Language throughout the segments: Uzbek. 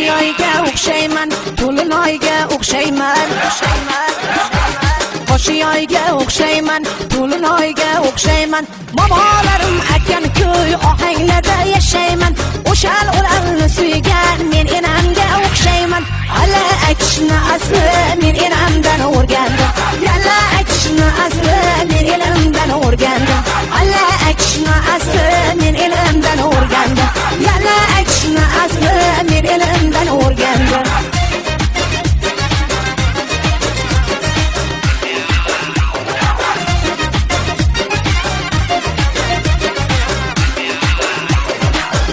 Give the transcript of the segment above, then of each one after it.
Qo'shiyoyga o'xshayman, to'linoyga o'xshayman. Qo'shiyoyga o'xshayman, to'linoyga o'xshayman. Momolarim aytgan kuy ohanglarda yashayman. O'shal ularni suygan men enamga o'xshayman. Alla aytishni asli men enamdan o'rgandim. Yalla aytishni asli men enamdan o'rgandim. Alla aytishni asli men enamdan o'rgandim. Yalla aytishni asli men enamdan o'rgandim.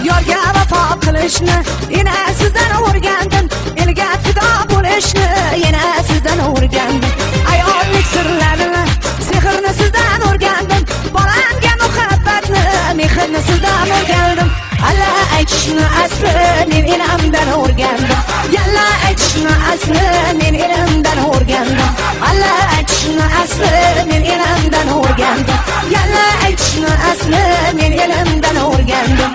Yorga vafo qilishni yana sizdan o'rgandim. Elga fido bo'lishni yana sizdan o'rgandim. Ayollik sirlarini, sehrni sizdan o'rgandim. Bolamga muhabbatni, mehrni sizdan o'rgandim. Alla aytishni asli men enamdan o'rgandim. Yalla aytishni asli men enamdan o'rgandim. Alla aytishni asli men enamdan o'rgandim. Yalla aytishni asli men enamdan o'rgandim.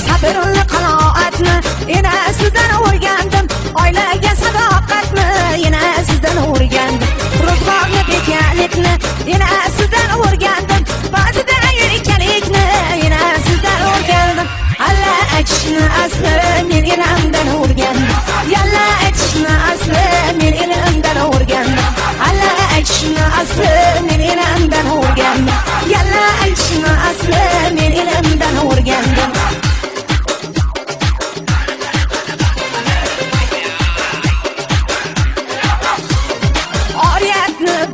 Sabrli qanoatni yana sizdan o'rgandim. Oilaga sadoqatni yana sizdan o'rgandim. Ro'zg'orni bekanlikni yana sizdan o'rgandim. Ba'zida yirikkalikni yana sizdan o'rgandim. Alla aytishni asli men enamdan o'rgandim. Yalla aytishni asli men enamdan o'rgandim. Alla aytishni asli men enamdan o'rgandim. Yalla aytishni asli men enamdan o'rgandim.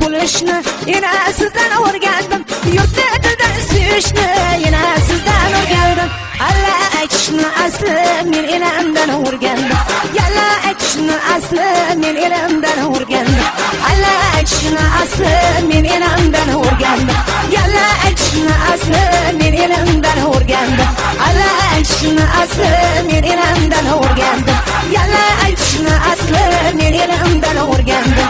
Bo'lishni yana sizdan o'rgandim. Yurtni tildan suyishni yana sizdan o'rgandim. Alla aytishni asli men enamdan o'rgandim. Yalla aytishni asli men enamdan o'rgandim. Alla aytishni asli men enamdan o'rgandim. Yalla aytishni asli men enamdan o'rgandim. Alla aytishni asli men enamdan o'rgandim. Yalla aytishni asli men enamdan o'rgandim.